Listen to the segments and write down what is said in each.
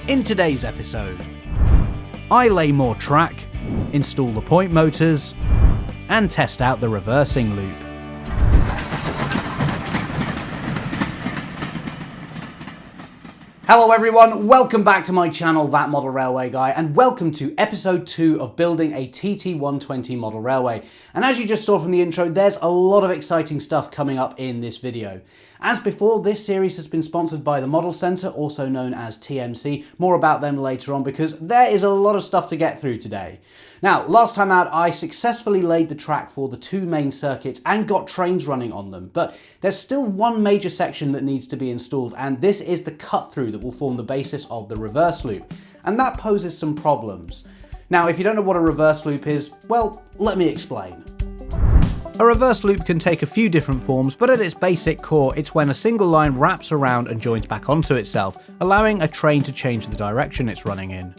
In today's episode, I lay more track, install the point motors, and test out the reversing loop. Hello everyone, welcome back to my channel, That Model Railway Guy, and welcome to episode 2 of building a TT120 model railway. And as you just saw from the intro, there's a lot of exciting stuff coming up in this video. As before, this series has been sponsored by the Model Centre, also known as TMC. More about them later on because there is a lot of stuff to get through today. Now, last time out, I successfully laid the track for the 2 main circuits and got trains running on them, but there's still one major section that needs to be installed, and this is the cut-through that will form the basis of the reverse loop, and that poses some problems. Now, if you don't know what a reverse loop is, well, let me explain. A reverse loop can take a few different forms, but at its basic core, it's when a single line wraps around and joins back onto itself, allowing a train to change the direction it's running in.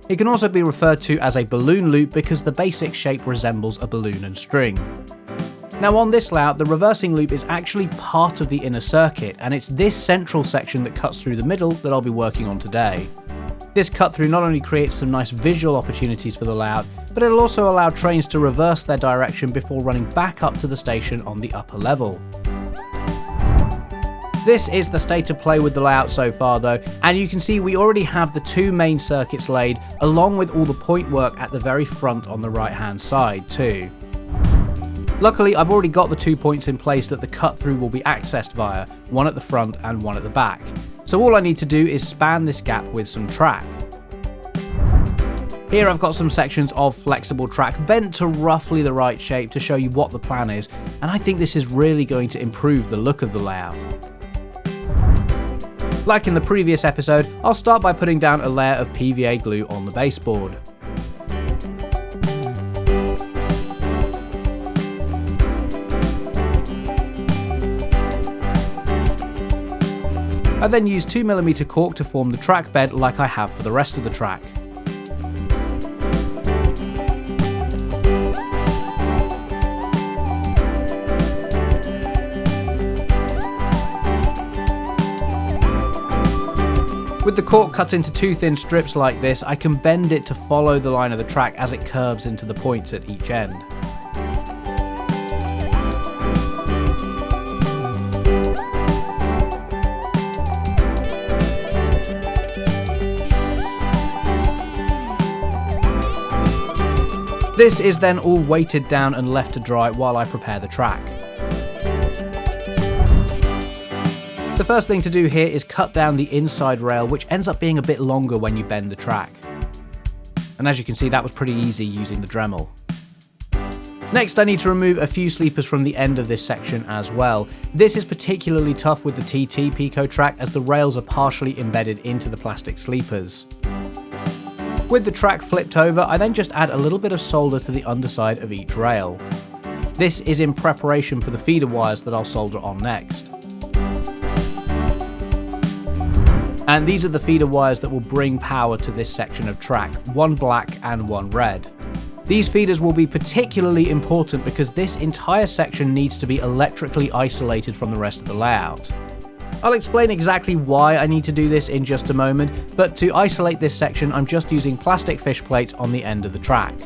It can also be referred to as a balloon loop because the basic shape resembles a balloon and string. Now on this layout, the reversing loop is actually part of the inner circuit, and it's this central section that cuts through the middle that I'll be working on today. This cut through not only creates some nice visual opportunities for the layout, but it'll also allow trains to reverse their direction before running back up to the station on the upper level. This is the state of play with the layout so far though, and you can see we already have the 2 main circuits laid, along with all the point work at the very front on the right hand side too. Luckily, I've already got the 2 points in place that the cut through will be accessed via, one at the front and one at the back. So all I need to do is span this gap with some track. Here I've got some sections of flexible track bent to roughly the right shape to show you what the plan is, and I think this is really going to improve the look of the layout. Like in the previous episode, I'll start by putting down a layer of PVA glue on the baseboard. I then use 2mm cork to form the track bed like I have for the rest of the track. With the cork cut into 2 thin strips like this, I can bend it to follow the line of the track as it curves into the points at each end. This is then all weighted down and left to dry while I prepare the track. The first thing to do here is cut down the inside rail, which ends up being a bit longer when you bend the track. And as you can see, that was pretty easy using the Dremel. Next, I need to remove a few sleepers from the end of this section as well. This is particularly tough with the TT Peco track as the rails are partially embedded into the plastic sleepers. With the track flipped over, I then just add a little bit of solder to the underside of each rail. This is in preparation for the feeder wires that I'll solder on next. And these are the feeder wires that will bring power to this section of track, one black and one red. These feeders will be particularly important because this entire section needs to be electrically isolated from the rest of the layout. I'll explain exactly why I need to do this in just a moment, but to isolate this section I'm just using plastic fish plates on the end of the track.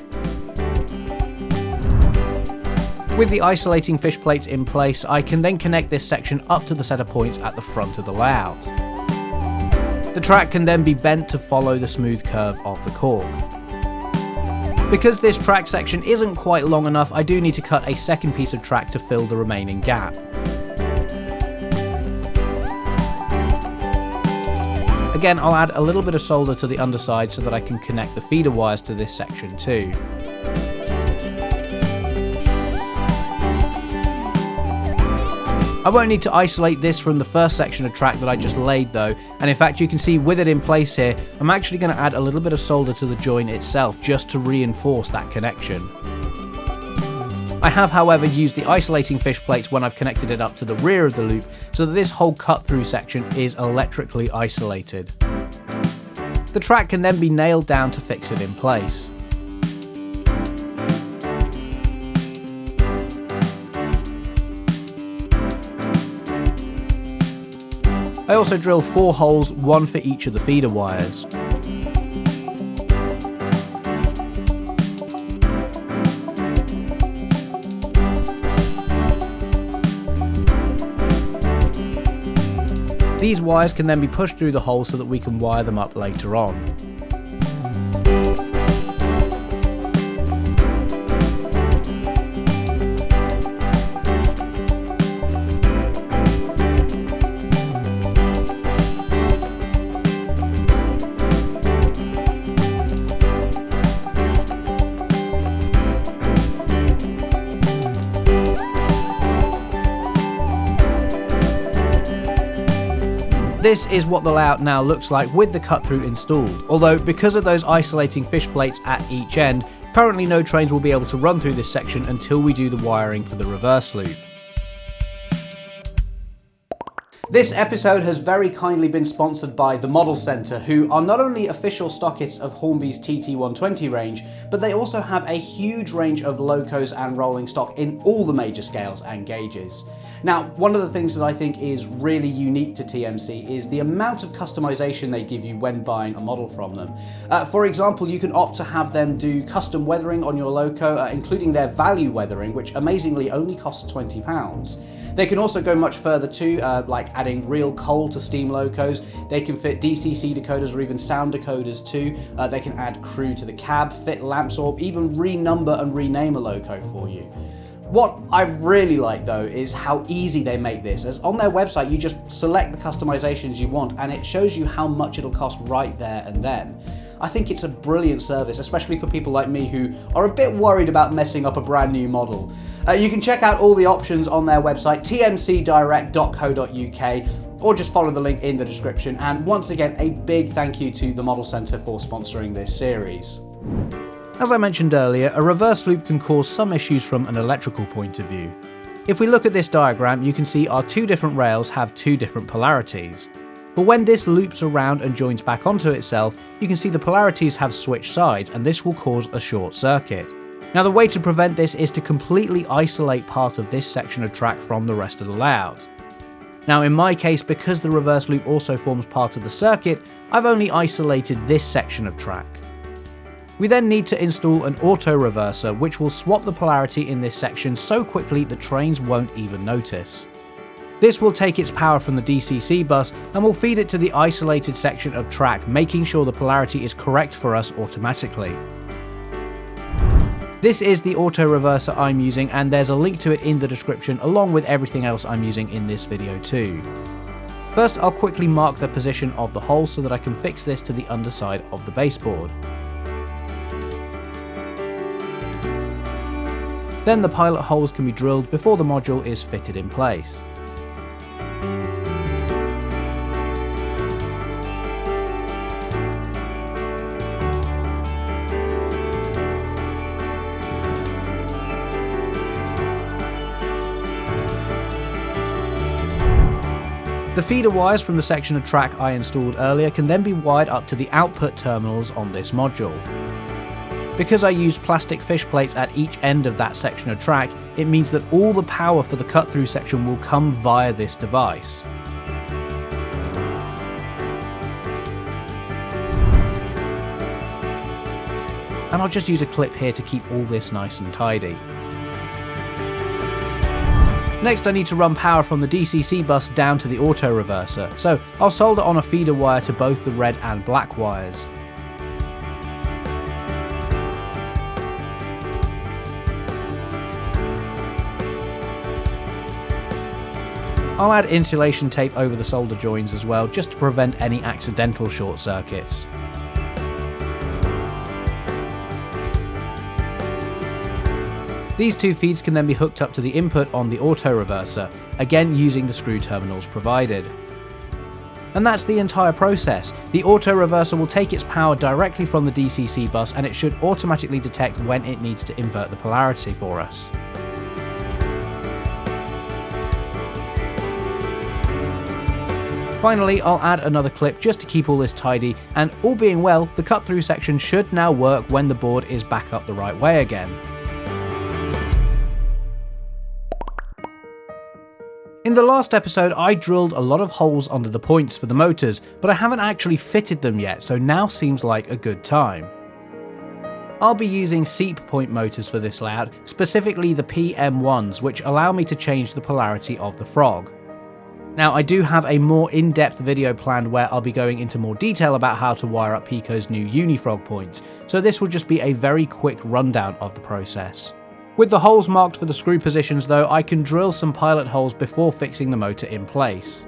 With the isolating fish plates in place, I can then connect this section up to the set of points at the front of the layout. The track can then be bent to follow the smooth curve of the cork. Because this track section isn't quite long enough, I do need to cut a second piece of track to fill the remaining gap. Again, I'll add a little bit of solder to the underside so that I can connect the feeder wires to this section too. I won't need to isolate this from the first section of track that I just laid though, and in fact you can see with it in place here, I'm actually going to add a little bit of solder to the joint itself just to reinforce that connection. I have however used the isolating fish plates when I've connected it up to the rear of the loop so that this whole cut through section is electrically isolated. The track can then be nailed down to fix it in place. I also drilled 4 holes, one for each of the feeder wires. These wires can then be pushed through the hole so that we can wire them up later on. This is what the layout now looks like with the cut through installed, although because of those isolating fish plates at each end, currently no trains will be able to run through this section until we do the wiring for the reverse loop. This episode has very kindly been sponsored by the Model Centre, who are not only official stockists of Hornby's TT120 range, but they also have a huge range of locos and rolling stock in all the major scales and gauges. Now, one of the things that I think is really unique to TMC is the amount of customization they give you when buying a model from them. For example, you can opt to have them do custom weathering on your loco, including their value weathering, which amazingly only costs £20. They can also go much further too, like adding real coal to steam locos. They can fit DCC decoders or even sound decoders too. They can add crew to the cab, fit lamps, or even renumber and rename a loco for you. What I really like though is how easy they make this, as on their website you just select the customizations you want and it shows you how much it'll cost right there and then. I think it's a brilliant service, especially for people like me who are a bit worried about messing up a brand new model. You can check out all the options on their website, tmcdirect.co.uk, or just follow the link in the description. And once again, a big thank you to the Model Centre for sponsoring this series. As I mentioned earlier, a reverse loop can cause some issues from an electrical point of view. If we look at this diagram, you can see our 2 different rails have 2 different polarities. But when this loops around and joins back onto itself, you can see the polarities have switched sides, and this will cause a short circuit. Now, the way to prevent this is to completely isolate part of this section of track from the rest of the layout. Now, in my case, because the reverse loop also forms part of the circuit, I've only isolated this section of track. We then need to install an AutoReverser, which will swap the polarity in this section so quickly the trains won't even notice. This will take its power from the DCC bus and will feed it to the isolated section of track, making sure the polarity is correct for us automatically. This is the AutoReverser I'm using, and there's a link to it in the description along with everything else I'm using in this video too. First, I'll quickly mark the position of the hole so that I can fix this to the underside of the baseboard. Then the pilot holes can be drilled before the module is fitted in place. The feeder wires from the section of track I installed earlier can then be wired up to the output terminals on this module. Because I used plastic fish plates at each end of that section of track, it means that all the power for the cut-through section will come via this device. And I'll just use a clip here to keep all this nice and tidy. Next, I need to run power from the DCC bus down to the AutoReverser, so I'll solder on a feeder wire to both the red and black wires. I'll add insulation tape over the solder joins as well, just to prevent any accidental short circuits. These 2 feeds can then be hooked up to the input on the AutoReverser, again using the screw terminals provided. And that's the entire process. The AutoReverser will take its power directly from the DCC bus, and it should automatically detect when it needs to invert the polarity for us. Finally, I'll add another clip just to keep all this tidy, and all being well, the cut-through section should now work when the board is back up the right way again. In the the last episode, I drilled a lot of holes under the points for the motors, but I haven't actually fitted them yet, so now seems like a good time. I'll be using seep point motors for this layout, specifically the PM1s, which allow me to change the polarity of the frog. Now, I do have a more in-depth video planned where I'll be going into more detail about how to wire up Peco's new Unifrog points, so this will just be a very quick rundown of the process. With the holes marked for the screw positions though, I can drill some pilot holes before fixing the motor in place.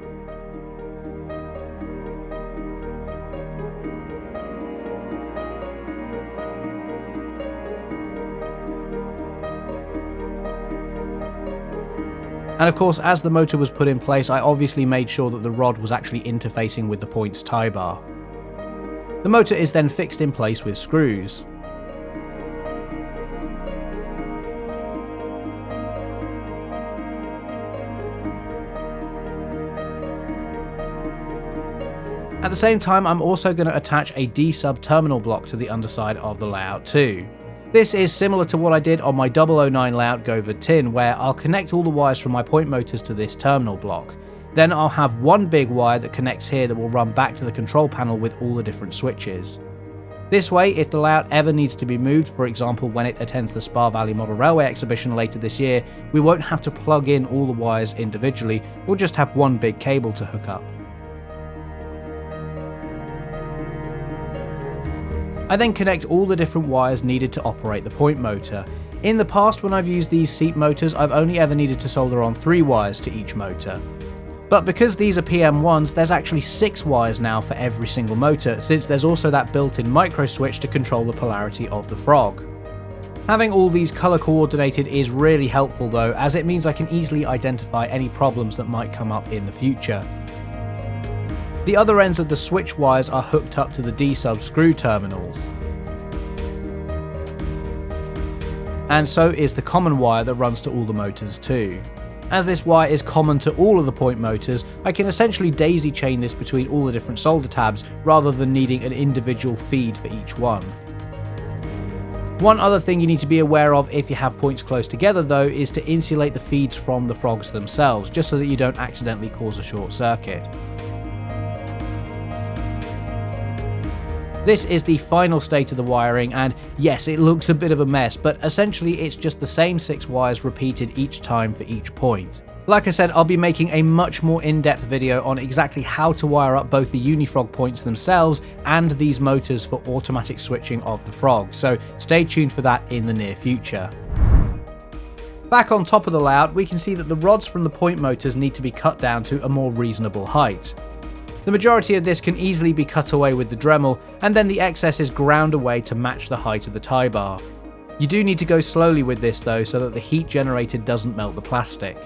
And of course, as the motor was put in place, I obviously made sure that the rod was actually interfacing with the point's tie bar. The motor is then fixed in place with screws. At the same time, I'm also going to attach a D-sub terminal block to the underside of the layout too. This is similar to what I did on my 009 layout Govard tin, where I'll connect all the wires from my point motors to this terminal block. Then I'll have one big wire that connects here that will run back to the control panel with all the different switches. This way, if the layout ever needs to be moved, for example when it attends the Spa Valley Model Railway exhibition later this year, we won't have to plug in all the wires individually, we'll just have one big cable to hook up. I then connect all the different wires needed to operate the point motor. In the past, when I've used these seat motors, I've only ever needed to solder on 3 wires to each motor. But because these are PM1s, there's actually 6 wires now for every single motor, since there's also that built-in micro switch to control the polarity of the frog. Having all these colour coordinated is really helpful though, as it means I can easily identify any problems that might come up in the future. The other ends of the switch wires are hooked up to the D-sub screw terminals. And so is the common wire that runs to all the motors too. As this wire is common to all of the point motors, I can essentially daisy chain this between all the different solder tabs rather than needing an individual feed for each one. One other thing you need to be aware of if you have points close together though is to insulate the feeds from the frogs themselves, just so that you don't accidentally cause a short circuit. This is the final state of the wiring, and yes, it looks a bit of a mess, but essentially it's just the same 6 wires repeated each time for each point. Like I said, I'll be making a much more in-depth video on exactly how to wire up both the Unifrog points themselves and these motors for automatic switching of the frog, so stay tuned for that in the near future. Back on top of the layout, we can see that the rods from the point motors need to be cut down to a more reasonable height. The majority of this can easily be cut away with the Dremel, and then the excess is ground away to match the height of the tie bar. You do need to go slowly with this though, so that the heat generated doesn't melt the plastic.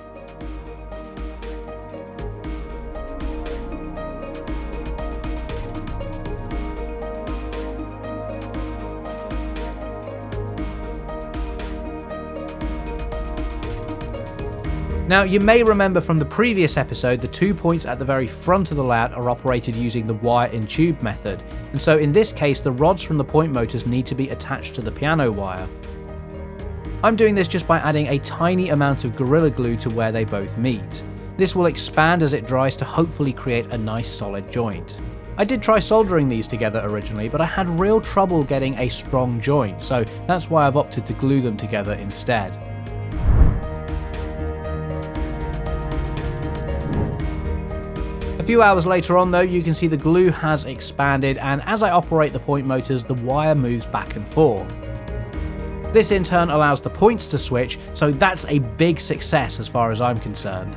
Now, you may remember from the previous episode, the 2 points at the very front of the layout are operated using the wire in tube method, and so in this case the rods from the point motors need to be attached to the piano wire. I'm doing this just by adding a tiny amount of Gorilla Glue to where they both meet. This will expand as it dries to hopefully create a nice solid joint. I did try soldering these together originally, but I had real trouble getting a strong joint, so that's why I've opted to glue them together instead. A few hours later on though, you can see the glue has expanded, and as I operate the point motors, the wire moves back and forth. This in turn allows the points to switch, so that's a big success as far as I'm concerned.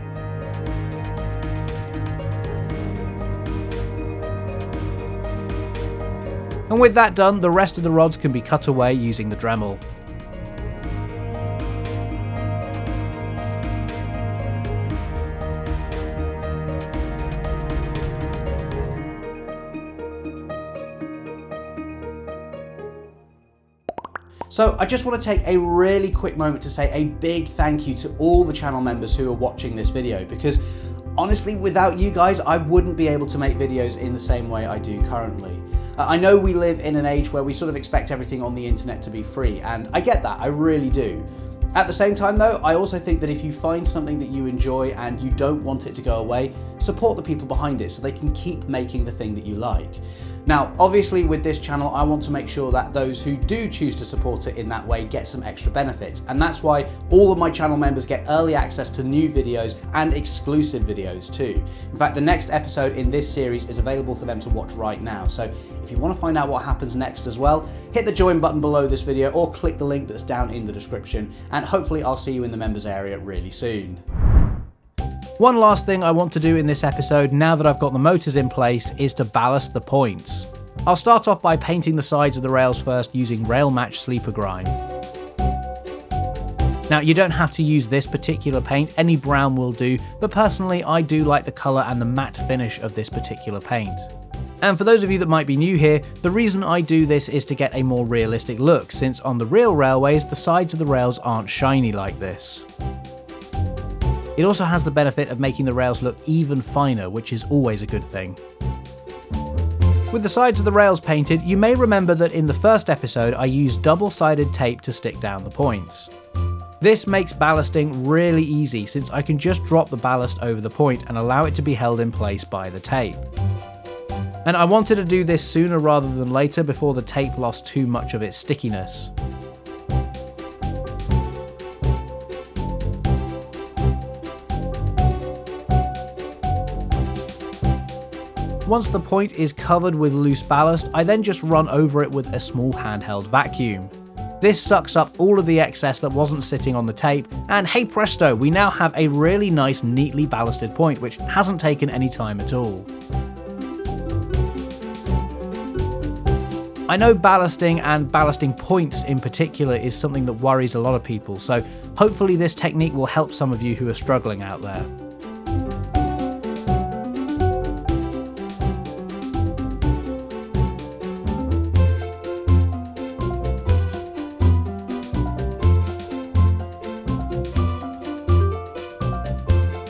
And with that done, the rest of the rods can be cut away using the Dremel. So I just want to take a really quick moment to say a big thank you to all the channel members who are watching this video, because honestly, without you guys, I wouldn't be able to make videos in the same way I do currently. I know we live in an age where we sort of expect everything on the internet to be free, and I get that, I really do. At the same time though, I also think that if you find something that you enjoy and you don't want it to go away, support the people behind it so they can keep making the thing that you like. Now, obviously with this channel, I want to make sure that those who do choose to support it in that way get some extra benefits. And that's why all of my channel members get early access to new videos and exclusive videos too. In fact, the next episode in this series is available for them to watch right now. So if you want to find out what happens next as well, hit the join button below this video or click the link that's down in the description. And hopefully I'll see you in the members area really soon. One last thing I want to do in this episode, now that I've got the motors in place, is to ballast the points. I'll start off by painting the sides of the rails first using Rail Match Sleeper Grime. Now, you don't have to use this particular paint, any brown will do, but personally I do like the colour and the matte finish of this particular paint. And for those of you that might be new here, the reason I do this is to get a more realistic look, since on the real railways the sides of the rails aren't shiny like this. It also has the benefit of making the rails look even finer, which is always a good thing. With the sides of the rails painted, you may remember that in the first episode I used double-sided tape to stick down the points. This makes ballasting really easy since I can just drop the ballast over the point and allow it to be held in place by the tape. And I wanted to do this sooner rather than later before the tape lost too much of its stickiness. Once the point is covered with loose ballast, I then just run over it with a small handheld vacuum. This sucks up all of the excess that wasn't sitting on the tape, and hey presto, we now have a really nice neatly ballasted point which hasn't taken any time at all. I know ballasting and ballasting points in particular is something that worries a lot of people, so hopefully this technique will help some of you who are struggling out there.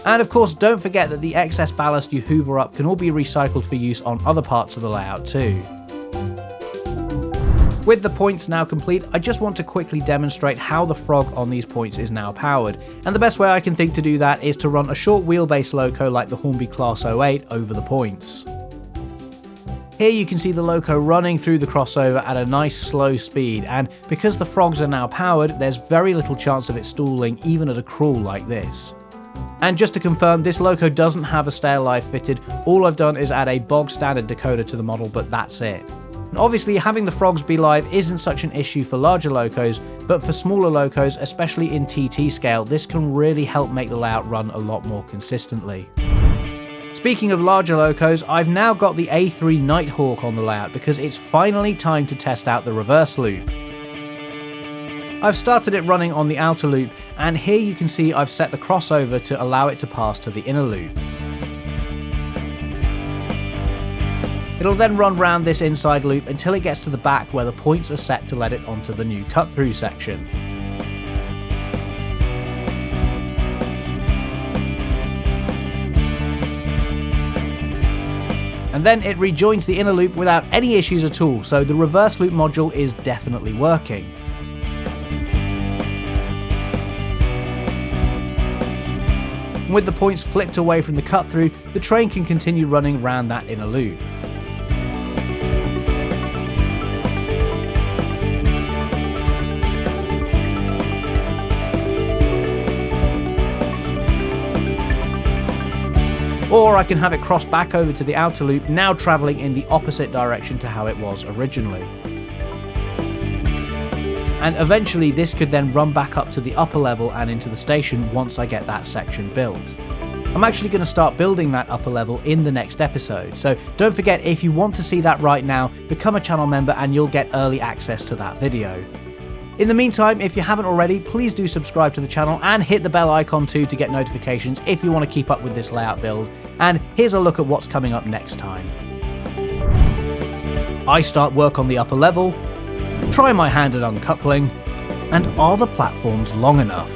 And of course, don't forget that the excess ballast you hoover up can all be recycled for use on other parts of the layout too. With the points now complete, I just want to quickly demonstrate how the frog on these points is now powered, and the best way I can think to do that is to run a short wheelbase loco like the Hornby Class 08 over the points. Here you can see the loco running through the crossover at a nice slow speed, and because the frogs are now powered, there's very little chance of it stalling even at a crawl like this. And just to confirm, this loco doesn't have a stay alive fitted, all I've done is add a bog standard decoder to the model, but that's it. And obviously having the frogs be live isn't such an issue for larger locos, but for smaller locos, especially in TT scale, this can really help make the layout run a lot more consistently. Speaking of larger locos, I've now got the A3 Nighthawk on the layout because it's finally time to test out the reverse loop. I've started it running on the outer loop, and here you can see I've set the crossover to allow it to pass to the inner loop. It'll then run round this inside loop until it gets to the back where the points are set to let it onto the new cut-through section. And then it rejoins the inner loop without any issues at all, so the reverse loop module is definitely working. With the points flipped away from the cut through, the train can continue running round that inner loop. Or I can have it cross back over to the outer loop, now travelling in the opposite direction to how it was originally. And eventually this could then run back up to the upper level and into the station once I get that section built. I'm actually going to start building that upper level in the next episode, so don't forget, if you want to see that right now, become a channel member and you'll get early access to that video. In the meantime, if you haven't already, please do subscribe to the channel and hit the bell icon too to get notifications if you want to keep up with this layout build. And here's a look at what's coming up next time. I start work on the upper level, try my hand at uncoupling, and are the platforms long enough?